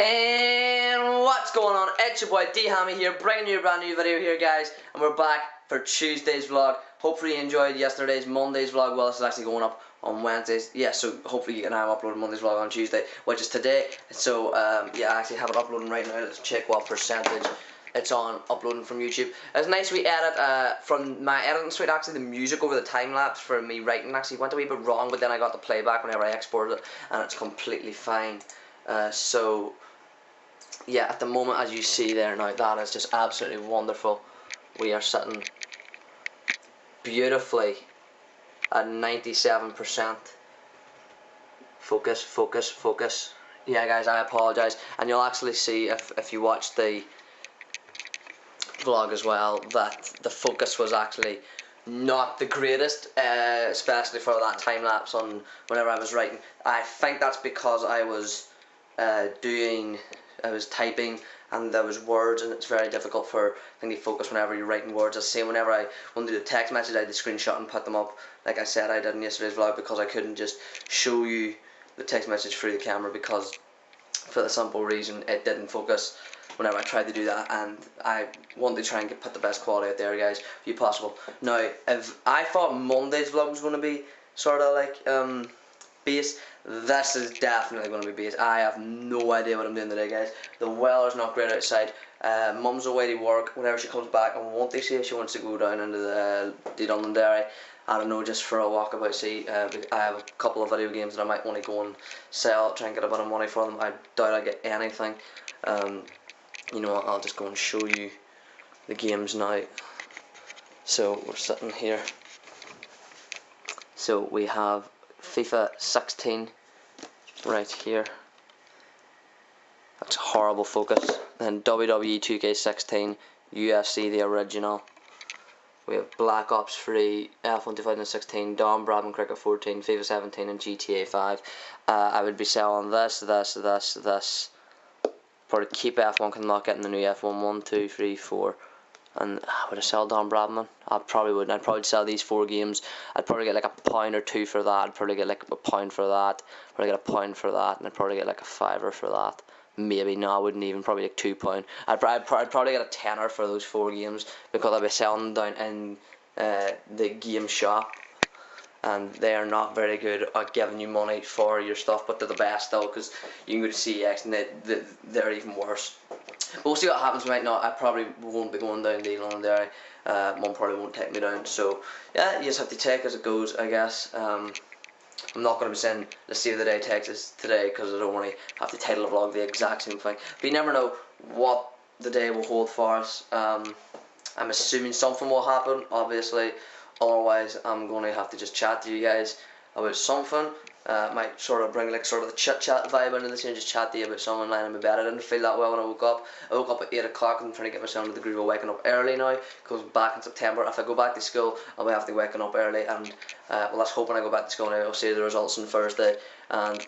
And what's going on? It's your boy D-Hammy here, bringing you a brand new video here, guys, and we're back for Tuesday's vlog. Hopefully you enjoyed yesterday's Monday's vlog. Well, this is actually going up on Wednesdays. Yeah, so hopefully you can have uploaded Monday's vlog on Tuesday, which is today. So yeah, I actually have it uploading right now. Let's check what percentage it's on uploading from YouTube. It's nice we edit from my editing suite. Actually, the music over the time lapse for me writing actually went a wee bit wrong, but then I got the playback whenever I exported it, and it's completely fine. So yeah, at the moment, as you see there now, that is just absolutely wonderful. We are sitting beautifully at 97%. Focus, focus, focus. Yeah, guys, I apologise, and you'll actually see if you watch the vlog as well that the focus was actually not the greatest, especially for that time lapse on whenever I was writing. I think that's because I was typing and there was words, and it's very difficult for to focus whenever you're writing words. I say whenever I want to do the text message, I had to screenshot and put them up like I said I did in yesterday's vlog, because I couldn't just show you the text message through the camera, because for the simple reason it didn't focus whenever I tried to do that, and I wanted to try and put the best quality out there, guys, if you possible. Now, if I thought Monday's vlog was going to be sort of like base, this is definitely going to be base. I have no idea what I'm doing today, guys. The weather's not great outside. Mum's away to work. Whenever she comes back, I want to see if she wants to go down into the Dublin Dairy, I don't know, just for a walkabout. See, I have a couple of video games that I might want to go and sell, try and get a bit of money for them. I doubt I get anything. You know what, I'll just go and show you the games now. So we're sitting here. So we have FIFA 16 right here. That's horrible focus. Then WWE 2K16, UFC the original. We have Black Ops 3, F1 2016, Don Bradman Cricket 14, FIFA 17, and GTA 5. I would be selling this. Probably keep F1 because I'm not getting the new F1 1, 2, 3, 4. And would I sell Don Bradman? I probably wouldn't. I'd probably sell these 4 games. I'd probably get like £1 or £2 for that. I'd probably get like £1 for that. Probably get £1 for that, and I'd probably get like a £5 for that. Maybe no, I wouldn't even. Probably like £2. I'd probably get a tenner for those 4 games, because I'd be selling them down in the game shop, and they are not very good at giving you money for your stuff, but they're the best though, because you can go to CEX and they're even worse. But we'll see what happens. Right now, I probably won't be going down to London Dairy. Mum probably won't take me down, so yeah, you just have to take as it goes, I guess. I'm not going to be saying let's see what the day takes us today, because I don't want to have to title the vlog the exact same thing. But you never know what the day will hold for us. I'm assuming something will happen, obviously. Otherwise, I'm going to have to just chat to you guys about something. Might sort of bring like sort of the chit chat vibe into this and just chat to you about someone lying in my bed. I didn't feel that well when I woke up. I woke up at 8 o'clock and I'm trying to get myself into the groove of waking up early now, because back in September, if I go back to school, I'll be having to waking up early, and well, let's hope when I go back to school now I'll see the results on Thursday, and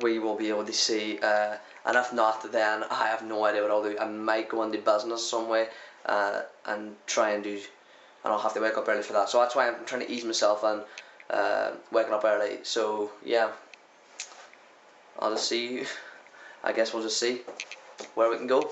we will be able to see, and if not, then I have no idea what I'll do. I might go into business some way, and try and do, and I'll have to wake up early for that. So that's why I'm trying to ease myself in waking up early. So yeah, I'll just see you. I guess we'll just see where we can go.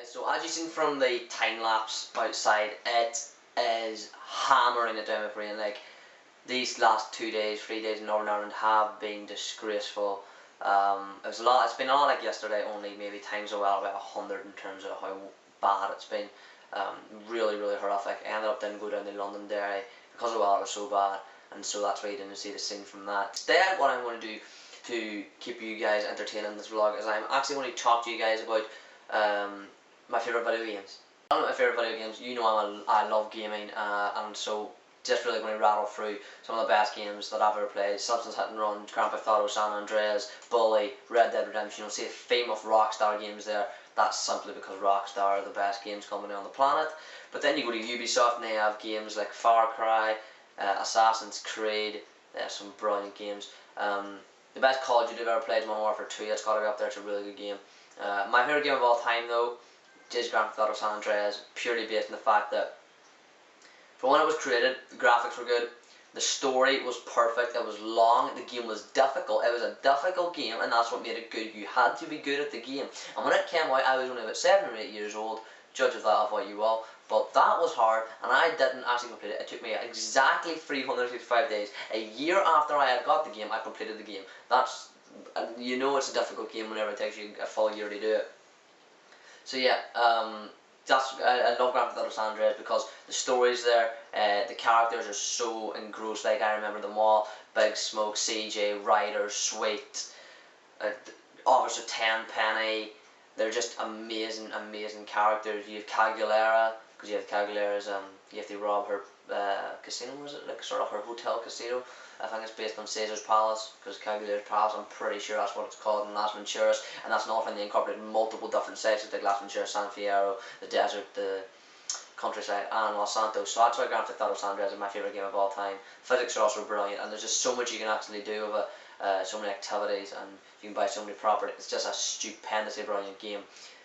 So as you've seen from the time lapse outside, it is hammering it down with rain. Like, these last 2 days, 3 days in Northern Ireland have been disgraceful. It's been a lot like yesterday, only maybe times well about 100 in terms of how bad it's been. Really, really horrific. I ended up didn't go down to London Dairy because the weather was so bad, and so that's why you didn't see the scene from that. Instead, what I'm going to do to keep you guys entertained in this vlog is I'm actually going to talk to you guys about my favourite video games. One of my favourite video games, you know I love gaming, and so just really going to rattle through some of the best games that I've ever played. Substance Hit and Run, Grand Theft Auto, San Andreas, Bully, Red Dead Redemption. You'll see a theme of Rockstar games there. That's simply because Rockstar are the best games company on the planet. But then you go to Ubisoft and they have games like Far Cry, Assassin's Creed. There's some brilliant games. The best Call of Duty I've ever played is Modern Warfare 2. It's got to be up there. It's a really good game. My favourite game of all time though is Grand Theft Auto San Andreas, purely based on the fact that for when it was created, the graphics were good, the story was perfect, it was long, the game was difficult, it was a difficult game, and that's what made it good. You had to be good at the game. And when it came out, I was only about 7 or 8 years old, judge of that of what you will, but that was hard, and I didn't actually complete it. It took me exactly 365 days. A year after I had got the game, I completed the game. That's, you know it's a difficult game whenever it takes you a full year to do it. So yeah, I love Grand Theft Auto San Andreas because the story's there, the characters are so engrossed. Like I remember them all: Big Smoke, CJ, Ryder, Sweet, Officer Tenpenny. They're just amazing, amazing characters. You have Caguilera, because you have Caguilera's you have to rob her casino, was it? Like sort of her hotel casino. I think it's based on Caesar's Palace, because Caguilera's Palace, I'm pretty sure that's what it's called in Las Venturas, and that's another thing they incorporated multiple different sections like Las Venturas, San Fierro, the desert, the countryside, and Los Santos. So that's why Grand Theft Auto San Andreas is my favourite game of all time. Physics are also brilliant, and there's just so much you can actually do with it, so many activities, and you can buy so many properties. It's just a stupendously brilliant game.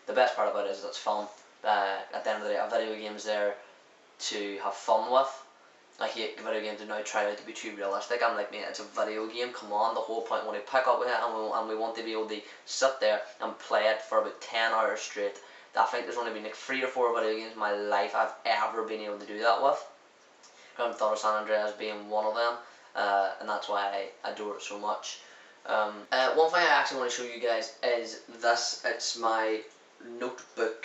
The best part about it is that it's fun. At the end of the day, a video game is there to have fun with. I hate video games that now try to be too realistic. I'm like, man, it's a video game, come on. The whole point when we pick up with it and we want to be able to sit there and play it for about 10 hours straight. I think there's only been like 3 or 4 video games in my life I've ever been able to do that with. Grand Theft Auto San Andreas being one of them, and that's why I adore it so much. One thing I actually want to show you guys is this. It's my notebook,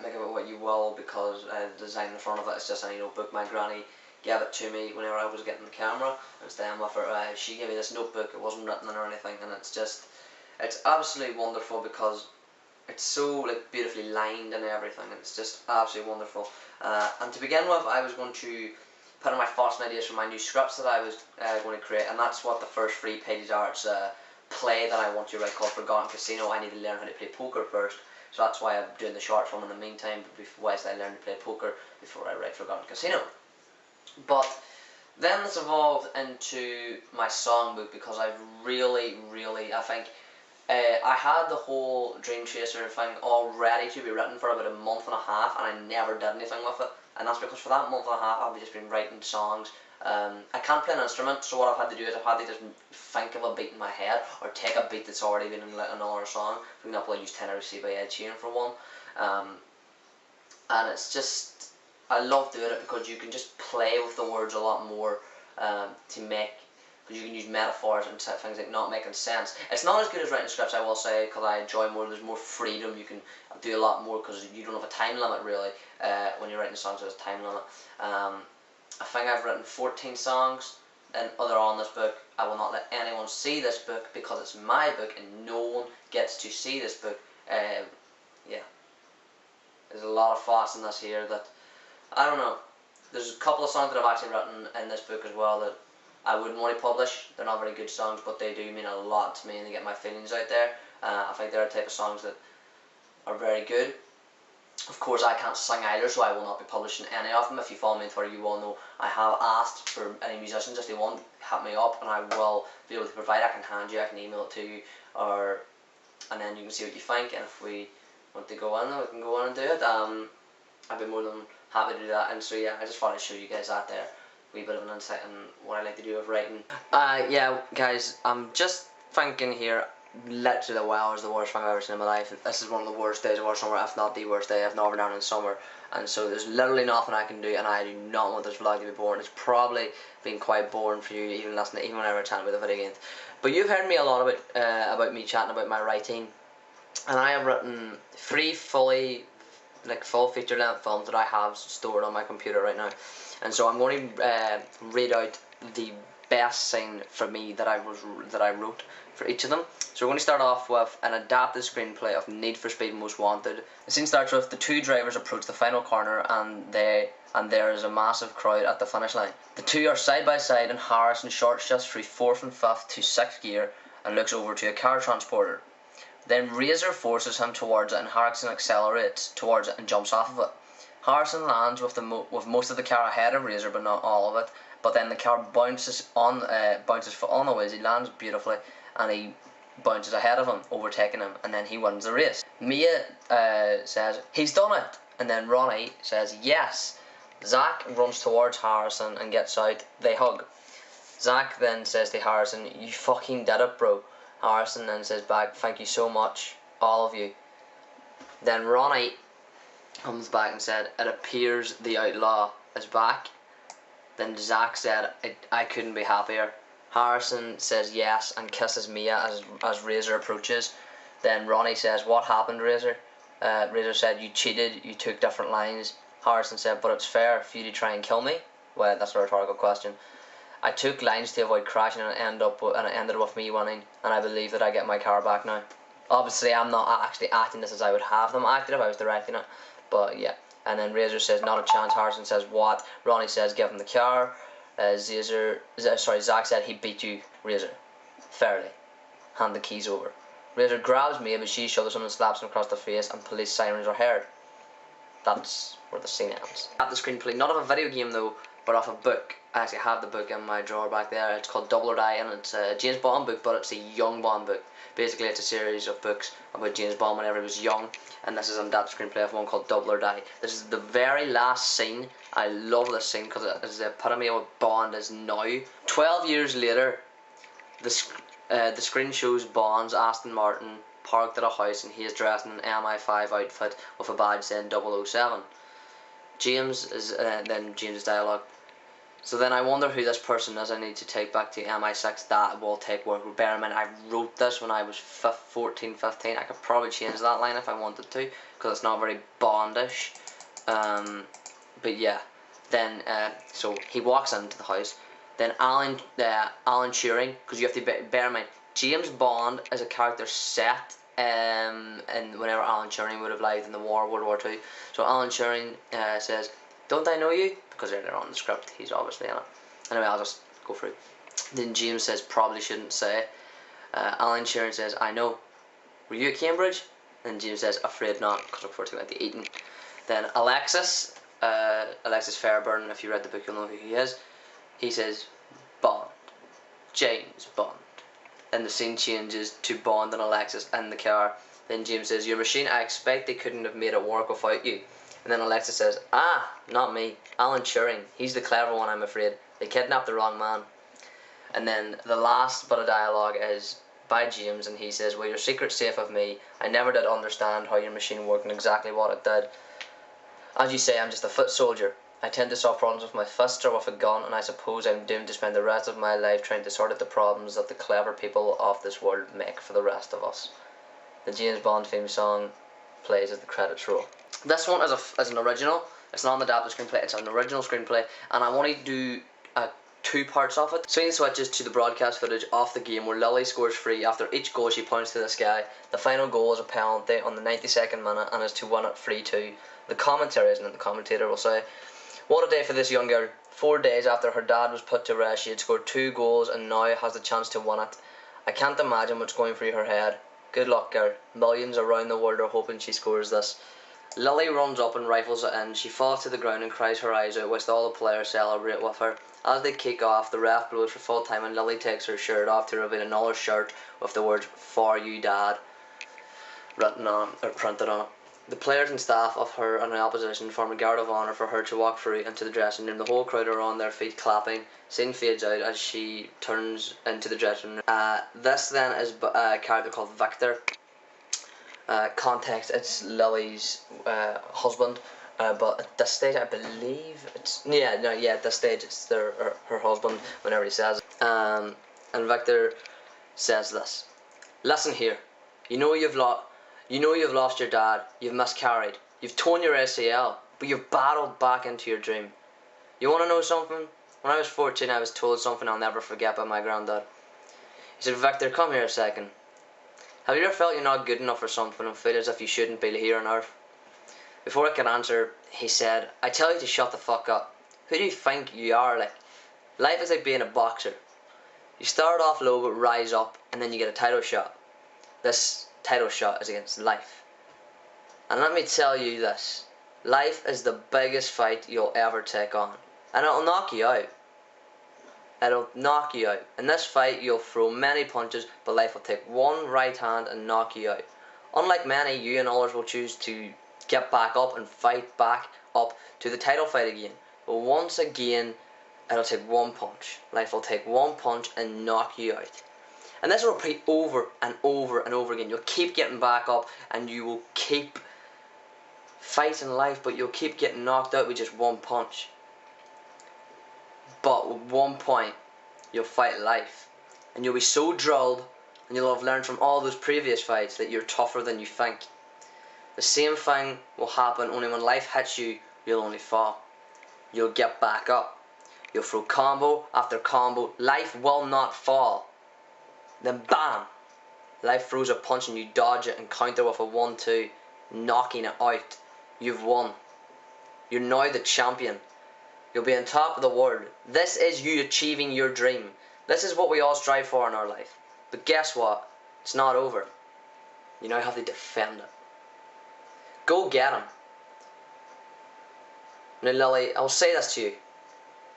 make of it what you will, because the design in the front of it is just any notebook. My granny gave it to me whenever I was getting the camera and staying with her. She gave me this notebook. It wasn't written in or anything, and it's absolutely wonderful because it's so like beautifully lined and everything, and it's just absolutely wonderful. And to begin with, I was going to put in my thoughts and ideas for my new scripts that I was going to create, and that's what the first 3 pages are. It's a play that I want to write called Forgotten Casino. I need to learn how to play poker first, so that's why I'm doing the short film in the meantime, whilst I learn to play poker before I write Forgotten Casino. But then this evolved into my songbook because I've really, I think I had the whole Dream Chaser thing all ready to be written for about a month and a half, and I never did anything with it. And that's because for that month and a half I've just been writing songs. I can't play an instrument, so what I've had to do is I've had to just think of a beat in my head, or take a beat that's already been in another song. For example, I used Tennessee by Ed Sheeran for one. And it's just, I love doing it because you can just play with the words a lot more to make, because you can use metaphors and things like not making sense. It's not as good as writing scripts, I will say, because I enjoy more. There's more freedom. You can do a lot more because you don't have a time limit really when you're writing songs. There's a time limit. I think I've written 14 songs and other on this book. I will not let anyone see this book because it's my book and no one gets to see this book. Yeah, there's a lot of thoughts in this here that I don't know. There's a couple of songs that I've actually written in this book as well that I wouldn't want to publish. They're not very good songs, but they do mean a lot to me and they get my feelings out there. I think they're the type of songs that are very good. Of course, I can't sing either, so I will not be publishing any of them. If you follow me on Twitter, you will know I have asked for any musicians, if they want, hit me up, and I will be able to provide. I can hand you, I can email it to you, and then you can see what you think. And if we want to go in, we can go in and do it. I'd be more than happy to do that. And so yeah, I just thought I'd show you guys that there. Wee bit of an insight on what I like to do with writing. Yeah, guys, I'm just thinking here. Literally the weather is the worst thing I've ever seen in my life. This is one of the worst days of our summer, if not the worst day I've never done in summer. And so there's literally nothing I can do, and I do not want this vlog to be boring. It's probably been quite boring for you, even listening, even whenever I chat about the video games. But you've heard me a lot about me chatting about my writing, and I have written 3 full feature length films that I have stored on my computer right now. And so I'm going to read out the best scene for me that I wrote for each of them. So we're going to start off with an adapted screenplay of Need for Speed Most Wanted. The scene starts with the two drivers approach the final corner and there is a massive crowd at the finish line. The two are side by side and Harrison short shifts through 4th and 5th to 6th gear and looks over to a car transporter. Then Razor forces him towards it and Harrison accelerates towards it and jumps off of it. Harrison lands with most of the car ahead of Razor but not all of it, but then the car bounces on the ways. He lands beautifully and he bounces ahead of him, overtaking him, and then he wins the race. Mia says, "He's done it," and then Ronnie says, "Yes." Zach runs towards Harrison and gets out. They hug. Zach then says to Harrison, "You fucking did it, bro." Harrison then says back, "Thank you so much, all of you." Then Ronnie comes back and said, "It appears the outlaw is back." Then Zach said, I couldn't be happier." Harrison says yes and kisses Mia as Razor approaches. Then Ronnie says, "What happened, Razor?" Razor said, "You cheated, you took different lines." Harrison said, "But it's fair for you to try and kill me." Well, that's a rhetorical question. "I took lines to avoid crashing and it ended with me winning, and I believe that I get my car back now." Obviously, I'm not actually acting this as I would have them acted if I was directing it, but yeah. And then Razor says, "Not a chance." Harrison says, "What?" Ronnie says, "Give him the car." Zach said, "He beat you, Razor. Fairly. Hand the keys over." Razor grabs Mia, but she shoves him and slaps him across the face, and police sirens are heard. That's where the scene ends. I have the screenplay, not of a video game though, but off a book. I actually have the book in my drawer back there. It's called Double or Die, and it's a James Bond book, but it's a young Bond book. Basically, it's a series of books about James Bond whenever he was young, and this is an adapted screenplay of one called Double or Die. This is the very last scene. I love this scene because it is the epitome of what Bond is now. 12 years later, the screen shows Bond's Aston Martin parked at a house, and he is dressed in an MI5 outfit with a badge saying 007. James's dialogue. "So then I wonder who this person is I need to take back to MI6. That will take work. Bear in mind, I wrote this when I was 14, 15. I could probably change that line if I wanted to, because it's not very Bondish. But yeah. Then, so he walks into the house. Then Alan Turing, because you have to bear in mind, James Bond is a character set and whenever Alan Turing would have lived in the World War II. So Alan Turing says, "Don't I know you?" Because earlier on in the script, he's obviously in it. Anyway, I'll just go through. Then James says, "Probably shouldn't say." Alan Turing says, "I know. Were you at Cambridge?" Then James says, "Afraid not," because we're to the Eton. Then Alexis Fairburn, if you read the book, you'll know who he is. He says, "Bond. James Bond." Then the scene changes to Bond and Alexis in the car. Then James says, "Your machine, I expect they couldn't have made it work without you." And then Alexis says, "Ah, not me. Alan Turing. He's the clever one, I'm afraid. They kidnapped the wrong man." And then the last bit of dialogue is by James, and he says, "Well, your secret's safe with me. I never did understand how your machine worked and exactly what it did. As you say, I'm just a foot soldier. I tend to solve problems with my fists or with a gun, and I suppose I'm doomed to spend the rest of my life trying to sort out the problems that the clever people of this world make for the rest of us." The James Bond theme song plays as the credits roll. This one is an original. It's not an adapted screenplay. It's an original screenplay, and I want to do two parts of it. Scene switches to the broadcast footage of the game where Lily scores free. After each goal, she points to the sky. The final goal is a penalty on the 92nd minute and is to win it 3-2. The commentary, isn't it? The commentator will say, "What a day for this young girl. 4 days after her dad was put to rest, she had scored 2 goals and now has the chance to win it. I can't imagine what's going through her head. Good luck, girl. Millions around the world are hoping she scores this." Lily runs up and rifles it in. She falls to the ground and cries her eyes out whilst all the players celebrate with her. As they kick off, the ref blows for full time and Lily takes her shirt off to reveal another shirt with the words "For You, Dad" written on or printed on it. The players and staff of her and the opposition form a guard of honour for her to walk through into the dressing room. The whole crowd are on their feet clapping. Scene fades out as she turns into the dressing room. This then is a character called Victor. Context, it's Lily's husband, but at this stage I believe it's at this stage it's her husband whenever he says it. And Victor says this: "Listen here, you know you've lost your dad, you've miscarried, you've torn your ACL, but you've battled back into your dream. You want to know something? When I was 14, I was told something I'll never forget by my granddad. He said, Victor, come here a second. Have you ever felt you're not good enough for something and feel as if you shouldn't be here on earth? Before I could answer, he said, I tell you to shut the fuck up. Who do you think you are, like? Life is like being a boxer. You start off low but rise up, and then you get a title shot. This title shot is against life. And let me tell you this. Life is the biggest fight you'll ever take on. And it'll knock you out. It'll knock you out. In this fight, you'll throw many punches, but life will take one right hand and knock you out. Unlike many, you and others will choose to get back up and fight back up to the title fight again. But once again, it'll take one punch. Life will take one punch and knock you out. And this will repeat over and over and over again. You'll keep getting back up and you will keep fighting life, but you'll keep getting knocked out with just one punch. But at one point, you'll fight life. And you'll be so drilled, and you'll have learned from all those previous fights that you're tougher than you think. The same thing will happen, only when life hits you, you'll only fall. You'll get back up. You'll throw combo after combo. Life will not fall. Then bam! Life throws a punch and you dodge it and counter with a 1-2, knocking it out. You've won. You're now the champion. You'll be on top of the world. This is you achieving your dream. This is what we all strive for in our life. But guess what? It's not over. You now have to defend it. Go get him. Now Lily, I'll say this to you.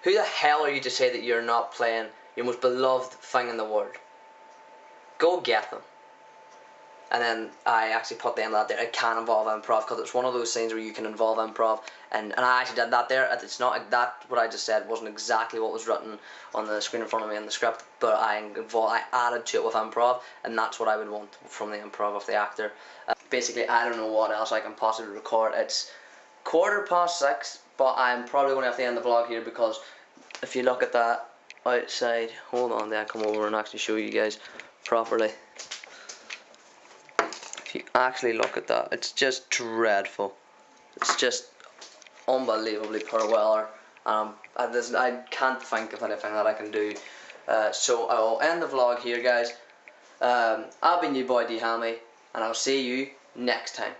Who the hell are you to say that you're not playing your most beloved thing in the world? Go get them. And then I actually put the end of that there. It can involve improv because it's one of those things where you can involve improv. And I actually did that there. It's not like that. What I just said wasn't exactly what was written on the screen in front of me in the script. But I added to it with improv, and that's what I would want from the improv of the actor. Basically, I don't know what else I can possibly record. It's 6:15, but I'm probably going to have to end the vlog here because if you look at that outside, hold on, then I'll come over and actually show you guys properly. If you actually look at that, it's just dreadful. It's just unbelievably poor weather. I can't think of anything that I can do. So I will end the vlog here, guys. I've been your boy D Hammy, and I'll see you next time.